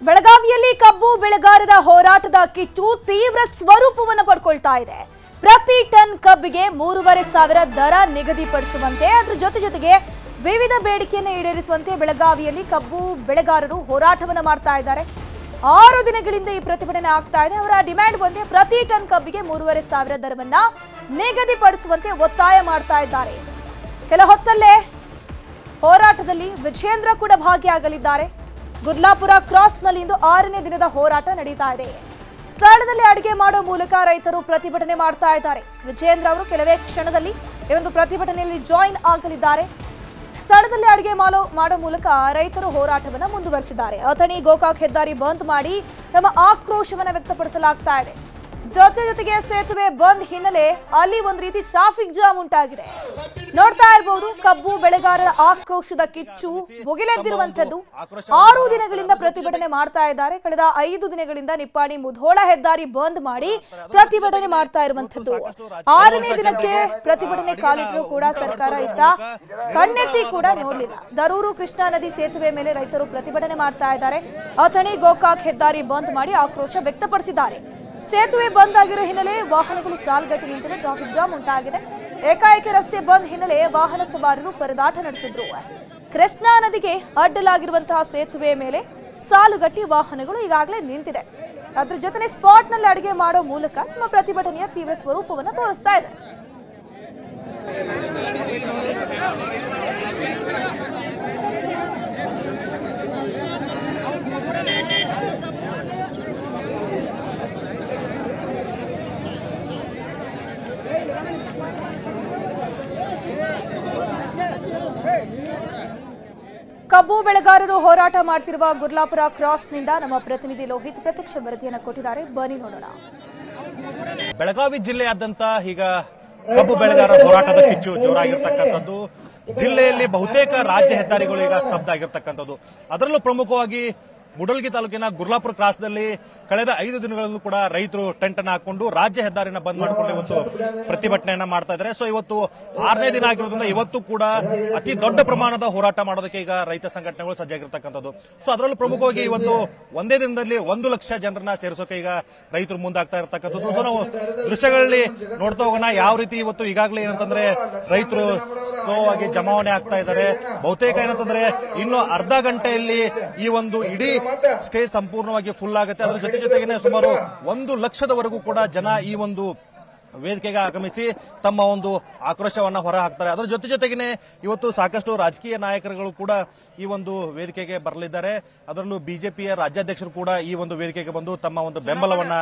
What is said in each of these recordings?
ಬೆಳಗಾವಿಯಲ್ಲಿ ಕಬ್ಬು ಬೆಳೆಗಾರರ ಹೋರಾಟದ ಕಿಚ್ಚು ತೀವ್ರ ಸ್ವರೂಪವನ್ನು ಪಡ್ಕೊಳ್ತಾ ಇದೆ. ಪ್ರತಿ ಟನ್ ಕಬ್ಬಿಗೆ 3,500 ದರ ನಿಗದಿಪಡಿಸುವಂತೆ ಅದರ ಜೊತೆಗೆ ವಿವಿಧ ಬೇಡಿಕೆಯನ್ನು ಈಡೇರಿಸುವಂತೆ ಬೆಳಗಾವಿಯಲ್ಲಿ ಕಬ್ಬು ಬೆಳೆಗಾರರು ಹೋರಾಟವನ್ನು ಮಾಡ್ತಾ ಇದ್ದಾರೆ. 6 ದಿನಗಳಿಂದ ಈ ಪ್ರತಿಭಟನೆ ಆಗ್ತಾ ಇದೆ. ಅವರ ಡಿಮ್ಯಾಂಡ್ ಒಂದೇ, ಪ್ರತಿ ಟನ್ ಕಬ್ಬಿಗೆ 3,500 ದರವನ್ನ ನಿಗದಿಪಡಿಸುವಂತೆ ಒತ್ತಾಯ ಮಾಡ್ತಾ ಇದ್ದಾರೆ. ಕೆಲ ಹೊತ್ತಲ್ಲೇ ಹೋರಾಟದಲ್ಲಿ ವಿಜೇಂದ್ರ ಕೂಡ ಭಾಗಿಯಾಗಲಿದ್ದಾರೆ. ಗುರ್ಲಾಪುರ ಕ್ರಾಸ್ನಲ್ಲಿ ಇಂದು 6ನೇ ದಿನದ ಹೋರಾಟ ನಡೀತಾ ಇದೆ. ಸ್ಥಳದಲ್ಲಿ ಅಡುಗೆ ಮಾಡೋ ಮೂಲಕ ರೈತರು ಪ್ರತಿಭಟನೆ ಮಾಡ್ತಾ ಇದ್ದಾರೆ. ವಿಜೇಂದ್ರ ಅವರು ಕೆಲವೇ ಕ್ಷಣದಲ್ಲಿ ಈ ಒಂದು ಪ್ರತಿಭಟನೆಯಲ್ಲಿ ಜಾಯಿನ್ ಆಗಲಿದ್ದಾರೆ. ಸ್ಥಳದಲ್ಲಿ ಅಡುಗೆ ಮಾಡೋ ಮೂಲಕ ರೈತರು ಹೋರಾಟವನ್ನು ಮುಂದುವರಿಸಿದ್ದಾರೆ. ಅಥಣಿ ಗೋಕಾಕ್ ಹೆದ್ದಾರಿ ಬಂದ್ ಮಾಡಿ ತಮ್ಮ ಆಕ್ರೋಶವನ್ನು ವ್ಯಕ್ತಪಡಿಸಲಾಗ್ತಾ ಇದೆ. ಜೊತೆಗೆ ಸೇತುವೆ ಬಂದ್ ಹಿನ್ನೆಲೆ ಅಲ್ಲಿ ಒಂದು ರೀತಿ ಟ್ರಾಫಿಕ್ ಜಾಮ್ ಉಂಟಾಗಿದೆ. ನೋಡ್ತಾ ಇರಬಹುದು, ಕಬ್ಬು ಬೆಳೆಗಾರರ ಆಕ್ರೋಶದ ಕಿಚ್ಚು ಭುಗಿಲೆದ್ದಿರುವಂತದ್ದು. 6 ದಿನಗಳಿಂದ ಪ್ರತಿಭಟನೆ ಮಾಡ್ತಾ ಇದ್ದಾರೆ. ಕಳೆದ 5 ದಿನಗಳಿಂದ ನಿಪ್ಪಾಣಿ ಮುಧೋಳ ಹೆದ್ದಾರಿ ಬಂದ್ ಮಾಡಿ ಪ್ರತಿಭಟನೆ ಮಾಡ್ತಾ ಇರುವಂತದ್ದು. 6ನೇ ದಿನಕ್ಕೆ ಪ್ರತಿಭಟನೆ ಕಾಲಿಟ್ಟರೂ ಕೂಡ ಸರ್ಕಾರ ಇತ್ತ ಕಣ್ಣೆತ್ತಿ ಕೂಡ ನೋಡಲಿಲ್ಲ. ದರೂರು ಕೃಷ್ಣಾ ನದಿ ಸೇತುವೆ ಮೇಲೆ ರೈತರು ಪ್ರತಿಭಟನೆ ಮಾಡ್ತಾ ಇದ್ದಾರೆ. ಅಥಣಿ ಗೋಕಾಕ್ ಹೆದ್ದಾರಿ ಬಂದ್ ಮಾಡಿ ಆಕ್ರೋಶ ವ್ಯಕ್ತಪಡಿಸಿದ್ದಾರೆ. ಸೇತುವೆ ಬಂದ್ ಆಗಿರೋ ಹಿನ್ನೆಲೆ ವಾಹನಗಳು ಸಾಲುಗಟ್ಟಿ ನಿಂತಿವೆ. ಟ್ರಾಫಿಕ್ ಜಾಮ್ ಉಂಟಾಗಿದೆ. ಏಕಾಏಕಿ ರಸ್ತೆ ಬಂದ್ ಹಿನ್ನೆಲೆ ವಾಹನ ಸವಾರರು ಪರದಾಟ ನಡೆಸಿದ್ರು. ಕೃಷ್ಣಾ ನದಿಗೆ ಅಡ್ಡಲಾಗಿರುವಂತಹ ಸೇತುವೆ ಮೇಲೆ ಸಾಲುಗಟ್ಟಿ ವಾಹನಗಳು ಈಗಾಗಲೇ ನಿಂತಿದೆ. ಅದ್ರ ಜೊತೆ ಸ್ಪಾಟ್ ನಲ್ಲಿ ಅಡುಗೆ ಮಾಡೋ ಮೂಲಕ ನಮ್ಮ ಪ್ರತಿಭಟನೆಯ ತೀವ್ರ ಸ್ವರೂಪವನ್ನು ತೋರಿಸ್ತಾ ಇದೆ. ಕಬ್ಬು ಬೆಳೆಗಾರರು ಹೋರಾಟ ಮಾಡ್ತಿರುವ ಗುರ್ಲಾಪುರ ಕ್ರಾಸ್ನಿಂದ ನಮ್ಮ ಪ್ರತಿನಿಧಿ ಲೋಹಿತ್ ಪ್ರತ್ಯಕ್ಷ ವರದಿಯನ್ನು ಕೊಟ್ಟಿದ್ದಾರೆ. ಬನ್ನಿ ನೋಡೋಣ. ಬೆಳಗಾವಿ ಜಿಲ್ಲೆಯಾದ್ಯಂತ ಈಗ ಕಬ್ಬು ಬೆಳೆಗಾರರ ಹೋರಾಟದ ಕಿಚ್ಚು ಜೋರಾಗಿರ್ತಕ್ಕಂಥದ್ದು. ಜಿಲ್ಲೆಯಲ್ಲಿ ಬಹುತೇಕ ರಾಜ್ಯ ಹೆದ್ದಾರಿಗಳು ಈಗ ಸ್ತಬ್ಧ ಆಗಿರ್ತಕ್ಕಂಥದ್ದು. ಅದರಲ್ಲೂ ಪ್ರಮುಖವಾಗಿ ಮುಡಲ್ಗಿ ತಾಲೂಕಿನ ಗುರ್ಲಾಪುರ ಕ್ರಾಸ್ನಲ್ಲಿ ಕಳೆದ 5 ದಿನಗಳಲ್ಲೂ ಕೂಡ ರೈತರು ಟೆಂಟ್ ಅನ್ನು ಹಾಕೊಂಡು ರಾಜ್ಯ ಹೆದ್ದಾರಿನ ಬಂದ್ ಮಾಡಿಕೊಂಡು ಇವತ್ತು ಪ್ರತಿಭಟನೆಯನ್ನ ಮಾಡ್ತಾ ಇದ್ದಾರೆ. ಸೊ ಇವತ್ತು 6ನೇ ದಿನ ಆಗಿರೋದ್ರಿಂದ ಇವತ್ತು ಕೂಡ ಅತಿ ದೊಡ್ಡ ಪ್ರಮಾಣದ ಹೋರಾಟ ಮಾಡೋದಕ್ಕೆ ಈಗ ರೈತ ಸಂಘಟನೆಗಳು ಸಜ್ಜಾಗಿರ್ತಕ್ಕಂಥದ್ದು. ಸೊ ಅದರಲ್ಲೂ ಪ್ರಮುಖವಾಗಿ ಇವತ್ತು ಒಂದೇ ದಿನದಲ್ಲಿ 1 ಲಕ್ಷ ಜನರನ್ನ ಸೇರಿಸೋಕೆ ಈಗ ರೈತರು ಮುಂದಾಗ್ತಾ ಇರತಕ್ಕಂಥದ್ದು. ಸೊ ನಾವು ದೃಶ್ಯಗಳಲ್ಲಿ ನೋಡ್ತಾ ಹೋಗೋಣ ಯಾವ ರೀತಿ ಇವತ್ತು ಈಗಾಗಲೇ ಏನಂತಂದ್ರೆ ರೈತರು ಸ್ಲೋ ಆಗಿ ಜಮಾವಣೆ ಆಗ್ತಾ ಇದ್ದಾರೆ. ಬಹುತೇಕ ಏನಂತಂದ್ರೆ ಇನ್ನು ಅರ್ಧ ಗಂಟೆಯಲ್ಲಿ ಈ ಒಂದು ಇಡೀ ಸ್ಟೇಜ್ ಸಂಪೂರ್ಣವಾಗಿ ಫುಲ್ ಆಗುತ್ತೆ. ಅದರ ಜೊತೆಗೆ ಸುಮಾರು 1 ಲಕ್ಷದವರೆಗೂ ಕೂಡ ಜನ ಈ ಒಂದು ವೇದಿಕೆಗೆ ಆಗಮಿಸಿ ತಮ್ಮ ಒಂದು ಆಕ್ರೋಶವನ್ನ ಹೊರ ಹಾಕ್ತಾರೆ. ಅದರ ಜೊತೆಗೆ ಇವತ್ತು ಸಾಕಷ್ಟು ರಾಜಕೀಯ ನಾಯಕರುಗಳು ಕೂಡ ಈ ಒಂದು ವೇದಿಕೆಗೆ ಬರಲಿದ್ದಾರೆ. ಅದರಲ್ಲೂ ಬಿಜೆಪಿಯ ರಾಜ್ಯಾಧ್ಯಕ್ಷರು ಕೂಡ ಈ ಒಂದು ವೇದಿಕೆಗೆ ಬಂದು ತಮ್ಮ ಒಂದು ಬೆಂಬಲವನ್ನ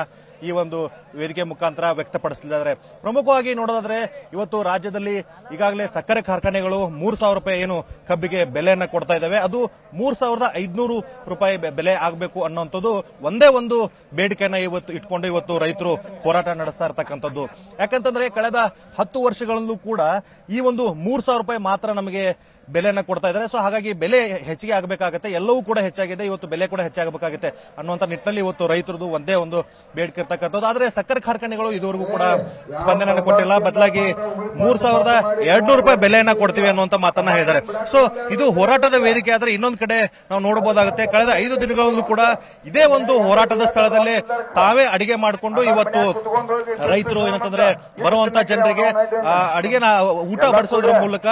ಈ ಒಂದು ವೇದಿಕೆ ಮುಖಾಂತರ ವ್ಯಕ್ತಪಡಿಸಲಿದ್ದಾರೆ. ಪ್ರಮುಖವಾಗಿ ನೋಡೋದಾದ್ರೆ ಇವತ್ತು ರಾಜ್ಯದಲ್ಲಿ ಈಗಾಗಲೇ ಸಕ್ಕರೆ ಕಾರ್ಖಾನೆಗಳು 3,000 ರೂಪಾಯಿ ಏನು ಕಬ್ಬಿಗೆ ಬೆಲೆಯನ್ನ ಕೊಡ್ತಾ ಇದ್ದಾವೆ, ಅದು 3,500 ರೂಪಾಯಿ ಬೆಲೆ ಆಗಬೇಕು ಅನ್ನೋಂಥದ್ದು ಒಂದೇ ಒಂದು ಬೇಡಿಕೆಯನ್ನ ಇವತ್ತು ಇಟ್ಕೊಂಡು ಇವತ್ತು ರೈತರು ಹೋರಾಟ ನಡೆಸ್ತಾ ಇರತಕ್ಕಂಥದ್ದು. ಯಾಕಂತಂದ್ರೆ ಕಳೆದ 10 ವರ್ಷಗಳಲ್ಲೂ ಕೂಡ ಈ ಒಂದು 3,000 ರೂಪಾಯಿ ಮಾತ್ರ ನಮಗೆ ಬೆಲೆಯನ್ನ ಕೊಡ್ತಾ ಇದ್ದಾರೆ. ಸೊ ಹಾಗಾಗಿ ಬೆಲೆ ಹೆಚ್ಚಿಗೆ ಆಗಬೇಕಾಗುತ್ತೆ, ಎಲ್ಲವೂ ಕೂಡ ಹೆಚ್ಚಾಗಿದೆ, ಇವತ್ತು ಬೆಲೆ ಕೂಡ ಹೆಚ್ಚಾಗಬೇಕಾಗುತ್ತೆ ಅನ್ನುವಂತ ನಿಟ್ಟಿನಲ್ಲಿ ಇವತ್ತು ರೈತರದು ಒಂದೇ ಒಂದು ಬೇಡಿಕೆ ಇರ್ತಕ್ಕಂಥದ್ದು. ಆದ್ರೆ ಸಕ್ಕರೆ ಕಾರ್ಖಾನೆಗಳು ಇದುವರೆಗೂ ಕೂಡ ಸ್ಪಂದನೆಯನ್ನು ಕೊಟ್ಟಿಲ್ಲ, ಬದಲಾಗಿ 3,200 ರೂಪಾಯಿ ಬೆಲೆಯನ್ನ ಕೊಡ್ತೀವಿ ಅನ್ನುವಂತ ಮಾತನ್ನ ಹೇಳಿದ್ದಾರೆ. ಸೊ ಇದು ಹೋರಾಟದ ವೇದಿಕೆ. ಆದ್ರೆ ಇನ್ನೊಂದು ಕಡೆ ನಾವು ನೋಡಬಹುದಾಗುತ್ತೆ, ಕಳೆದ 5 ದಿನಗಳಲ್ಲೂ ಕೂಡ ಇದೇ ಒಂದು ಹೋರಾಟದ ಸ್ಥಳದಲ್ಲಿ ತಾವೇ ಅಡಿಗೆ ಮಾಡಿಕೊಂಡು ಇವತ್ತು ರೈತರು ಏನಂತಂದ್ರೆ ಬರುವಂತ ಜನರಿಗೆ ಅಡಿಗೆನ ಊಟ ಬಡಿಸೋದ್ರ ಮೂಲಕ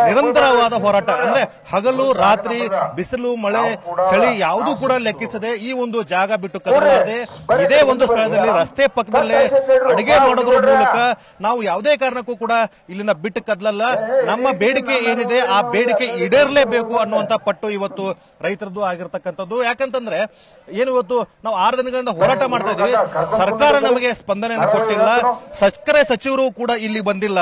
ನಿರಂತರವಾದ ಹೋರಾಟ, ಅಂದ್ರೆ ಹಗಲು ರಾತ್ರಿ ಬಿಸಿಲು ಮಳೆ ಚಳಿ ಯಾವುದೂ ಕೂಡ ಲೆಕ್ಕಿಸದೆ ಈ ಒಂದು ಜಾಗ ಬಿಟ್ಟು ಕದಲಾರದೆ ಇದೇ ಒಂದು ಸ್ಥಳದಲ್ಲಿ ರಸ್ತೆ ಪಕ್ಕದಲ್ಲೇ ಅಡಿಗೆ ಮಾಡೋದ್ರ ಮೂಲಕ ನಾವು ಯಾವುದೇ ಕಾರಣಕ್ಕೂ ಕೂಡ ಇಲ್ಲಿಂದ ಬಿಟ್ಟು ಕದಲಲ್ಲ, ನಮ್ಮ ಬೇಡಿಕೆ ಏನಿದೆ ಆ ಬೇಡಿಕೆ ಈಡೇರಲೇಬೇಕು ಅನ್ನುವಂತ ಪಟ್ಟು ಇವತ್ತು ರೈತರದ್ದು ಆಗಿರ್ತಕ್ಕಂಥದ್ದು. ಯಾಕಂತಂದ್ರೆ ಏನು ಇವತ್ತು ನಾವು 6 ದಿನಗಳಿಂದ ಹೋರಾಟ ಮಾಡ್ತಾ ಇದೀವಿ, ಸರ್ಕಾರ ನಮಗೆ ಸ್ಪಂದನೆಯನ್ನು ಕೊಟ್ಟಿಲ್ಲ, ಸಕ್ಕರೆ ಸಚಿವರು ಕೂಡ ಇಲ್ಲಿ ಬಂದಿಲ್ಲ,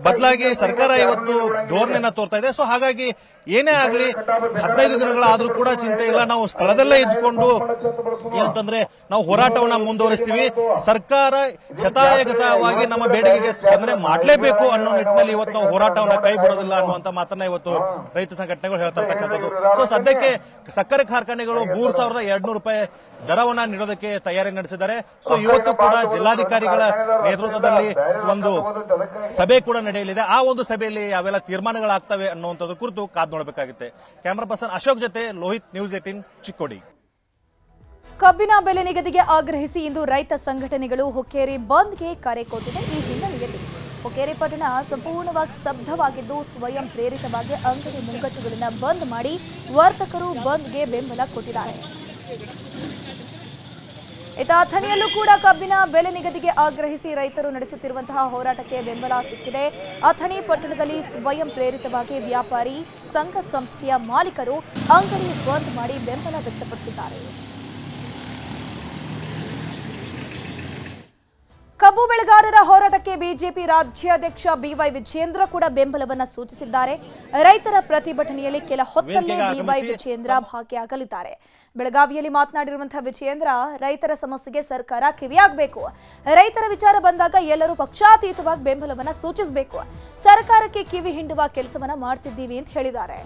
ಬದಲಾಗಿ ಸರ್ಕಾರ ಇವತ್ತು ಧೋರಣೆಯನ್ನ ತೋರ್ತಾ ಇದೆ. ಸೊ ಹಾಗಾಗಿ ಏನೇ ಆಗ್ಲಿ 15 ದಿನಗಳಾದ್ರೂ ಕೂಡ ಚಿಂತೆ ಇಲ್ಲ, ನಾವು ಸ್ಥಳದಲ್ಲೇ ಇದ್ಕೊಂಡು ಏನಂತಂದ್ರೆ ನಾವು ಹೋರಾಟವನ್ನ ಮುಂದುವರಿಸ್ತೀವಿ, ಸರ್ಕಾರ ಶತಾಯಗತವಾಗಿ ನಮ್ಮ ಬೇಡಿಕೆಗೆ ಸ್ಪಂದನೆ ಮಾಡಲೇಬೇಕು ಅನ್ನೋ ನಿಟ್ಟಿನಲ್ಲಿ ಇವತ್ತು ನಾವು ಹೋರಾಟವನ್ನ ಕೈ ಬಿಡೋದಿಲ್ಲ ಅನ್ನುವಂತ ಮಾತನ್ನ ಇವತ್ತು ರೈತ ಸಂಘಟನೆಗಳು ಹೇಳ್ತಾ ಇರ್ತಕ್ಕಂಥದ್ದು. ಸೊ ಸದ್ಯಕ್ಕೆ ಸಕ್ಕರೆ ಕಾರ್ಖಾನೆಗಳು 3,200 ರೂಪಾಯಿ ದರವನ್ನ ನೀಡೋದಕ್ಕೆ ತಯಾರಿ ನಡೆಸಿದ್ದಾರೆ. ಸೊ ಇವತ್ತು ಕೂಡ ಜಿಲ್ಲಾಧಿಕಾರಿಗಳ ನೇತೃತ್ವದಲ್ಲಿ ಒಂದು ಸಭೆ ಕೂಡ ನಡೆಯಲಿದೆ. ಆ ಒಂದು ಸಭೆಯಲ್ಲಿ ಯಾವೆಲ್ಲ ತೀರ್ಮಾನಗಳಾಗ್ತವೆ ಅನ್ನುವಂಥದ್ದು ಕುರಿತು ಕಾದು ನೋಡಬೇಕಾಗುತ್ತೆ. ಕ್ಯಾಮರಾ ಪರ್ಸನ್ ಅಶೋಕ್ ಜೊತೆ ಲೋಹಿತ್, ನ್ಯೂಸ್ 18 ಚಿಕ್ಕೋಡಿ. ಕಬ್ಬಿನ ಬೆಲೆ ನಿಗದಿಗೆ ಆಗ್ರಹಿಸಿ ಇಂದು ರೈತ ಸಂಘಟನೆಗಳು ಹುಕ್ಕೇರಿ ಬಂದ್ಗೆ ಕರೆ ಕೊಟ್ಟಿದೆ. ಈ ಹಿನ್ನೆಲೆಯಲ್ಲಿ ಹುಕ್ಕೇರಿ ಪಟ್ಟಣ ಸಂಪೂರ್ಣವಾಗಿ ಸ್ತಬ್ಧವಾಗಿದ್ದು ಸ್ವಯಂ ಪ್ರೇರಿತವಾಗಿ ಅಂಗಡಿ ಮುಂಗಟ್ಟುಗಳನ್ನು ಬಂದ್ ಮಾಡಿ ವರ್ತಕರು ಬಂದ್ಗೆ ಬೆಂಬಲ ಕೊಟ್ಟಿದ್ದಾರೆ. ಇತ್ತ ಅಥಣಿಯಲ್ಲೂ ಕೂಡ ಕಬ್ಬಿನ ಬೆಲೆ ನಿಗದಿಗೆ ಆಗ್ರಹಿಸಿ ರೈತರು ನಡೆಸುತ್ತಿರುವಂತಹ ಹೋರಾಟಕ್ಕೆ ಬೆಂಬಲ ಸಿಕ್ಕಿದೆ. ಅಥಣಿ ಪಟ್ಟಣದಲ್ಲಿ ಸ್ವಯಂ ಪ್ರೇರಿತವಾಗಿ ವ್ಯಾಪಾರಿ ಸಂಘ ಸಂಸ್ಥೆಯ ಮಾಲೀಕರು ಅಂಗಡಿ ಬಂದ್ ಮಾಡಿ ಬೆಂಬಲ ವ್ಯಕ್ತಪಡಿಸಿದ್ದಾರೆ. ಕಬ್ಬು ಬೆಳೆಗಾರರ ಹೋರಾಟಕ್ಕೆ ಬಿಜೆಪಿ ರಾಜ್ಯಾಧ್ಯಕ್ಷ ಬಿವೈ ವಿಜಯೇಂದ್ರ ಕೂಡ ಬೆಂಬಲವನ್ನ ಸೂಚಿಸಿದ್ದಾರೆ. ರೈತರ ಪ್ರತಿಭಟನೆಯಲ್ಲಿ ಕೆಲ ಹೊತ್ತಲ್ಲೇ ಬಿವೈ ವಿಜಯೇಂದ್ರ ಭಾಗಿಯಾಗಲಿದ್ದಾರೆ. ಬೆಳಗಾವಿಯಲ್ಲಿ ಮಾತನಾಡಿರುವಂತಹ ವಿಜಯೇಂದ್ರ ರೈತರ ಸಮಸ್ಯೆಗೆ ಸರ್ಕಾರ ಕಿವಿಯಾಗಬೇಕು, ರೈತರ ವಿಚಾರ ಬಂದಾಗ ಎಲ್ಲರೂ ಪಕ್ಷಾತೀತವಾಗಿ ಬೆಂಬಲವನ್ನ ಸೂಚಿಸಬೇಕು, ಸರ್ಕಾರಕ್ಕೆ ಕಿವಿ ಹಿಂಡುವ ಕೆಲಸವನ್ನ ಮಾಡ್ತಿದ್ದೀವಿ ಅಂತ ಹೇಳಿದ್ದಾರೆ.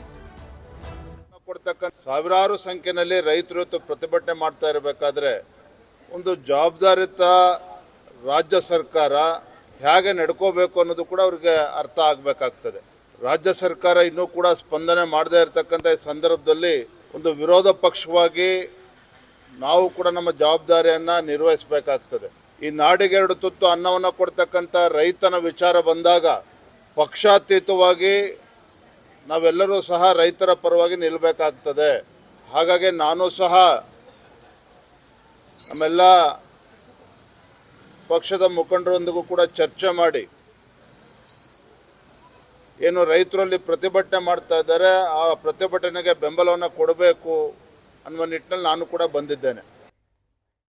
ಸಾವಿರಾರು ಸಂಖ್ಯೆಯಲ್ಲಿ ರೈತರು ಪ್ರತಿಭಟನೆ ಮಾಡ್ತಾ ಇರಬೇಕಾದ್ರೆ ಒಂದು ಜವಾಬ್ದಾರಿತ ರಾಜ್ಯ ಸರ್ಕಾರ ಹೇಗೆ ನಡ್ಕೋಬೇಕು ಅನ್ನೋದು ಕೂಡ ಅವ್ರಿಗೆ ಅರ್ಥ ಆಗಬೇಕಾಗ್ತದೆ. ರಾಜ್ಯ ಸರ್ಕಾರ ಇನ್ನೂ ಕೂಡ ಸ್ಪಂದನೆ ಮಾಡದೇ ಇರತಕ್ಕಂಥ ಈ ಸಂದರ್ಭದಲ್ಲಿ ಒಂದು ವಿರೋಧ ಪಕ್ಷವಾಗಿ ನಾವು ಕೂಡ ನಮ್ಮ ಜವಾಬ್ದಾರಿಯನ್ನು ನಿರ್ವಹಿಸಬೇಕಾಗ್ತದೆ. ಈ ನಾಡಿಗೆ ಎರಡು ತುತ್ತು ಅನ್ನವನ್ನು ಕೊಡ್ತಕ್ಕಂಥ ರೈತನ ವಿಚಾರ ಬಂದಾಗ ಪಕ್ಷಾತೀತವಾಗಿ ನಾವೆಲ್ಲರೂ ಸಹ ರೈತರ ಪರವಾಗಿ ನಿಲ್ಲಬೇಕಾಗ್ತದೆ. ಹಾಗಾಗಿ ನಾನು ಸಹ ನಮ್ಮೆಲ್ಲ ಪಕ್ಷದ ಮುಖಂಡರೊಂದಿಗೂ ಕೂಡ ಚರ್ಚೆ ಮಾಡಿ ಏನು ರೈತರಲ್ಲಿ ಪ್ರತಿಭಟನೆ ಮಾಡ್ತಾ ಇದ್ದಾರೆ ಆ ಪ್ರತಿಭಟನೆಗೆ ಬೆಂಬಲವನ್ನು ಕೊಡಬೇಕು ಅನ್ನುವ ನಿಟ್ಟಿನಲ್ಲಿ ನಾನು ಕೂಡ ಬಂದಿದ್ದೇನೆ.